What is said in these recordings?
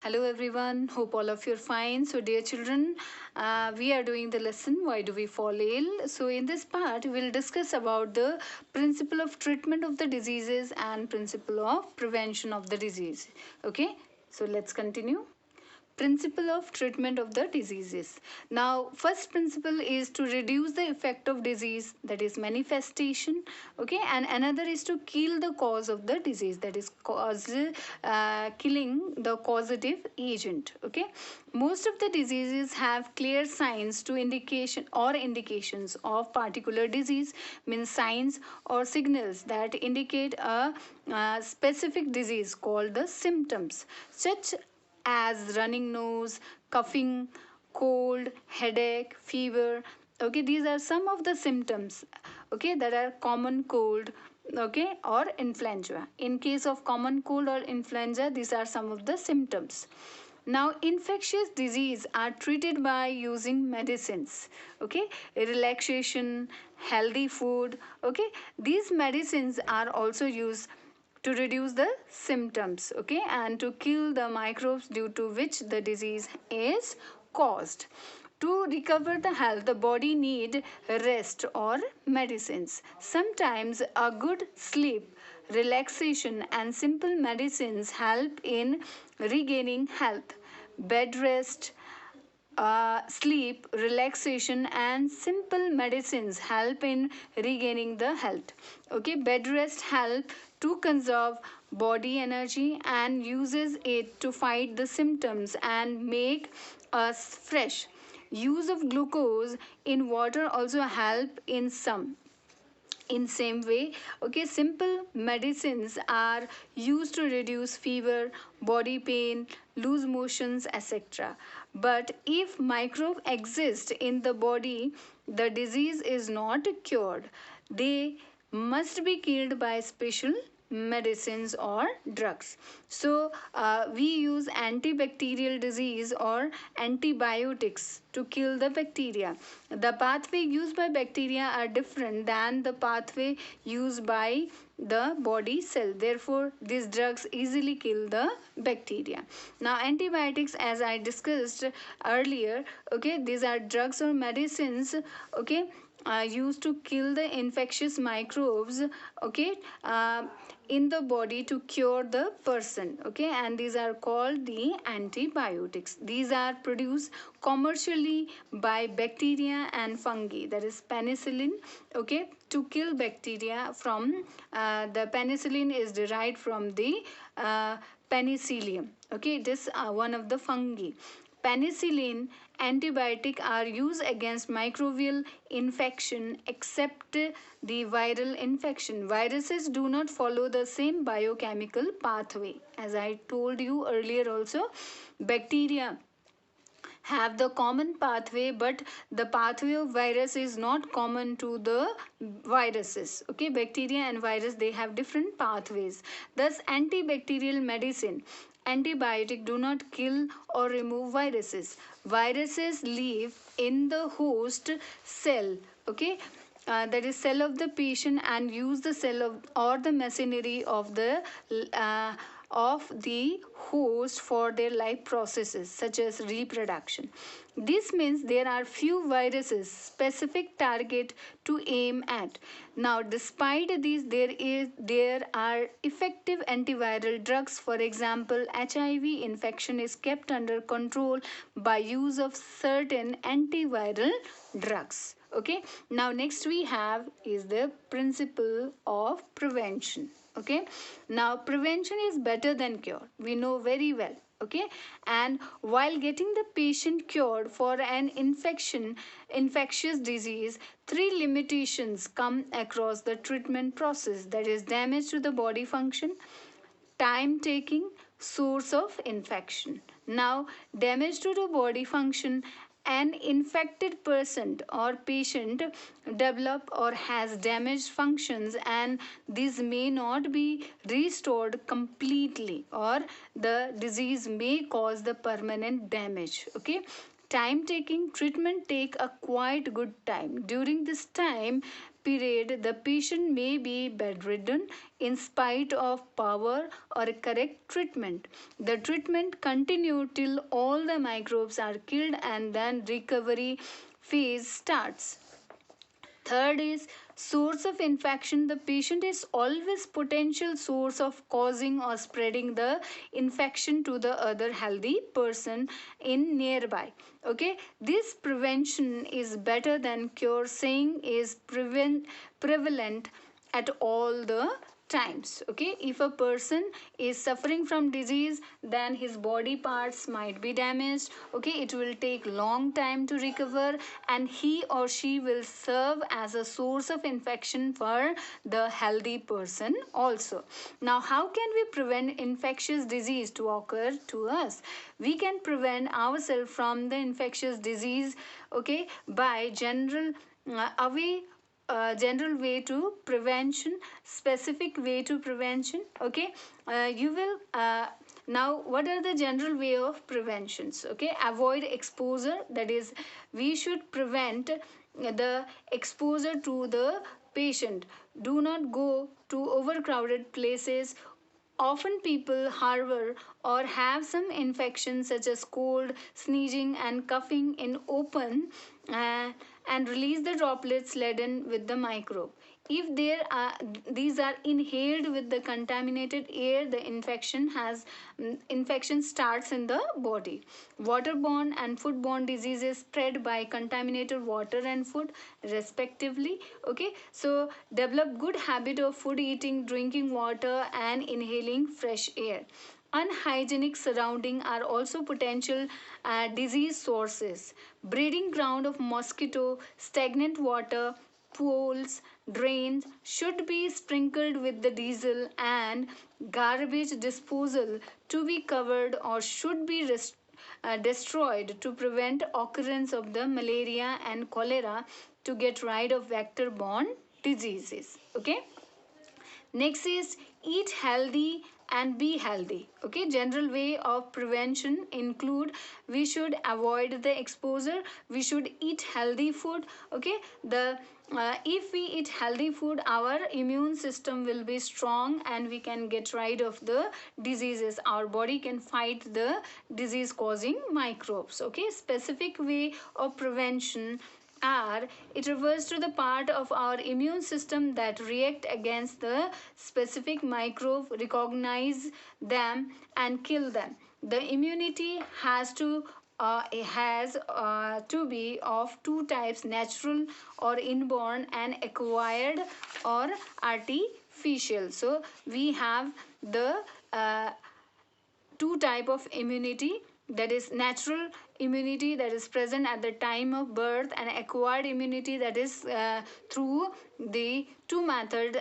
Hello everyone, hope all of you are fine. So dear children, we are doing the lesson why do we fall ill. So in this part we'll discuss about the principle of treatment of the diseases and principle of prevention of the disease. Okay, so let's continue. Principle of treatment of the diseases. Now first principle is to reduce the effect of disease, that is manifestation. Okay, and another is to kill the cause of the disease, that is killing the causative agent. Okay, most of the diseases have clear signs to indication or indications of particular disease, means signs or signals that indicate a specific disease called the symptoms, such as running nose, coughing, cold, headache, fever. Okay, these are some of the symptoms, okay, that are common cold, okay, or influenza. In case of common cold or influenza, these are some of the symptoms. Now infectious disease are treated by using medicines, okay, relaxation, healthy food. Okay, these medicines are also used to reduce the symptoms, okay, and to kill the microbes due to which the disease is caused. To recover the health, the body need rest or medicines. Sometimes a good sleep, relaxation and simple medicines help in regaining health. Bed rest, sleep, relaxation, and simple medicines help in regaining the health. Okay, bed rest help to conserve body energy and uses it to fight the symptoms and make us fresh. Use of glucose in water also help in some. In same way, okay, simple medicines are used to reduce fever, body pain, loose motions, etc. But if microbe exist in the body, the disease is not cured. They must be killed by special medicines or drugs. So we use antibacterial disease or antibiotics to kill the bacteria. The pathway used by bacteria are different than the pathway used by the body cell, therefore these drugs easily kill the bacteria. Now antibiotics, as I discussed earlier, okay, these are drugs or medicines, okay, used to kill the infectious microbes, okay, in the body to cure the person. Okay, and these are called the antibiotics. These are produced commercially by bacteria and fungi, that is penicillin, okay, to kill bacteria from the penicillin is derived from the penicillium. Okay, it is one of the fungi. Penicillin antibiotic are used against microbial infection except the viral infection. Viruses do not follow the same biochemical pathway. As I told you earlier also, bacteria have the common pathway, but the pathway of virus is not common to the viruses. Okay, bacteria and virus, they have different pathways. Thus antibacterial medicine, antibiotic do not kill or remove viruses. Viruses live in the host cell, okay, that is cell of the patient, and use the cell of or the machinery uh, of the host for their life processes such as reproduction. This means there are few viruses specific target to aim at. Now despite these, there are effective antiviral drugs. For example, HIV infection is kept under control by use of certain antiviral drugs. Okay, now next we have is the principle of prevention. Okay, now prevention is better than cure, we know very well. Okay, and while getting the patient cured for an infectious disease, three limitations come across the treatment process, that is damage to the body function, time taking, source of infection. Now damage to the body function, an infected person or patient develop or has damaged functions, and these may not be restored completely, or the disease may cause the permanent damage. Okay, time taking treatment take a quite good time. During this time, period, the patient may be bedridden in spite of power or correct treatment. The treatment continue till all the microbes are killed and then recovery phase starts. Third is source of infection. The patient is always potential source of causing or spreading the infection to the other healthy person in nearby. Okay, this prevention is better than cure, saying is prevalent at all the times. Okay, if a person is suffering from disease, then his body parts might be damaged. Okay, it will take long time to recover, and he or she will serve as a source of infection for the healthy person also. Now, how can we prevent infectious disease to occur to us? We can prevent ourselves from the infectious disease, okay, by away general way to prevention, specific way to prevention. Okay, you will now what are the general way of preventions? Okay, avoid exposure, that is we should prevent the exposure to the patient. Do not go to overcrowded places. Often people harbor or have some infections such as cold, sneezing, and coughing in open, uh, and release the droplets laden with the microbe. If these are inhaled with the contaminated air, the infection starts in the body. Waterborne and foodborne diseases spread by contaminated water and food respectively. Okay, so develop good habit of food eating, drinking water, and inhaling fresh air. Unhygienic surroundings are also potential disease sources. Breeding ground of mosquito, stagnant water, pools, drains should be sprinkled with the diesel, and garbage disposal to be covered or should be destroyed to prevent occurrence of the malaria and cholera, to get rid of vector borne diseases. Okay, next is eat healthy and be healthy. Okay, general way of prevention include we should avoid the exposure, we should eat healthy food. Okay, the if we eat healthy food, our immune system will be strong and we can get rid of the diseases. Our body can fight the disease causing microbes. Okay, specific way of prevention are it refers to the part of our immune system that react against the specific microbe, recognize them, and kill them. The immunity has to be of two types: natural or inborn, and acquired or artificial. So we have the two type of immunity, that is natural immunity that is present at the time of birth, and acquired immunity that is through the two method,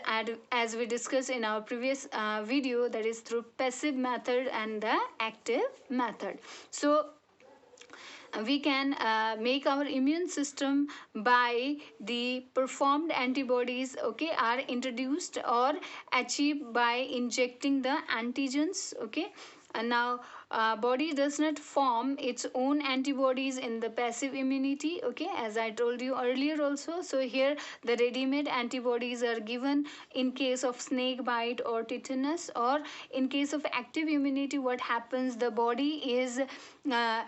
as we discussed in our previous video, that is through passive method and the active method. So we can make our immune system by the performed antibodies, okay, are introduced or achieved by injecting the antigens. Okay, and now body does not form its own antibodies in the passive immunity. Okay, as I told you earlier also. So here the ready-made antibodies are given in case of snake bite or tetanus. Or in case of active immunity, what happens, the body is uh,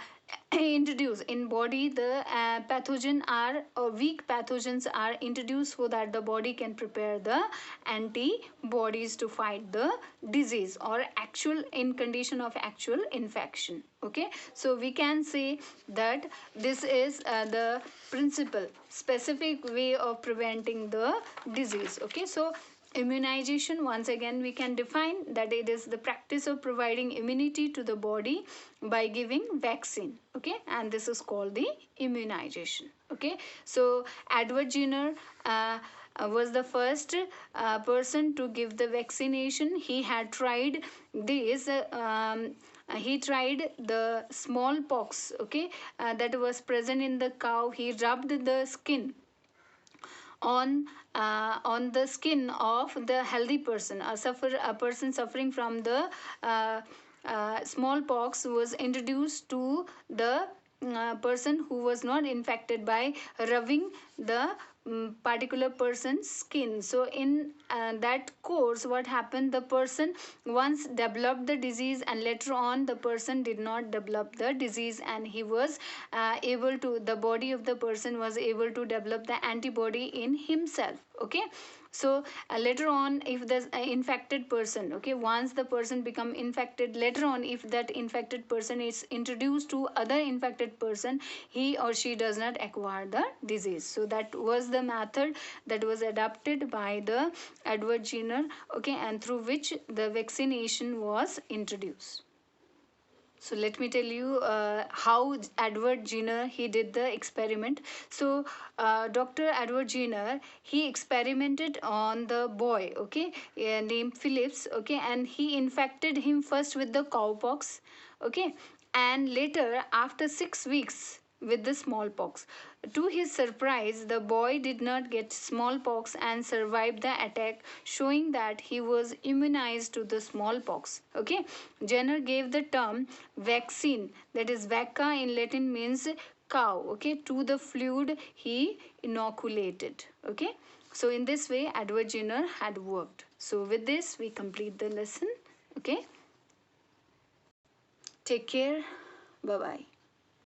introduced in body, the pathogen are or weak pathogens are introduced, so that the body can prepare the antibodies to fight the disease or actual in condition of actual infection. Okay, so we can say that this is the principle specific way of preventing the disease. Okay, so immunization, once again we can define that it is the practice of providing immunity to the body by giving vaccine. Okay, and this is called the immunization. Okay, so Edward Jenner was the first person to give the vaccination. He had tried this he tried the smallpox, okay, that was present in the cow. He rubbed the skin on the skin of the healthy person. A person suffering from the smallpox was introduced to the person who was not infected by rubbing the particular person's skin. So in that course, what happened, the person once developed the disease, and later on the person did not develop the disease, and he was able to, the body of the person was able to develop the antibody in himself. Okay, so later on, if the infected person, okay, once the person become infected, later on if that infected person is introduced to other infected person, he or she does not acquire the disease. So that was the method that was adopted by the Edward Jenner, okay, and through which the vaccination was introduced. So let me tell you how Edward Jenner he did the experiment. So Dr. Edward Jenner, he experimented on the boy, okay, named Phillips, okay, and he infected him first with the cowpox, okay, and later after 6 weeks with the smallpox. To his surprise, the boy did not get smallpox and survived the attack, showing that he was immunized to the smallpox. Okay, Jenner gave the term vaccine, that is vacca in Latin means cow, okay, to the fluid he inoculated. Okay, so in this way, Edward Jenner had worked. So with this, we complete the lesson. Okay, take care. Bye bye.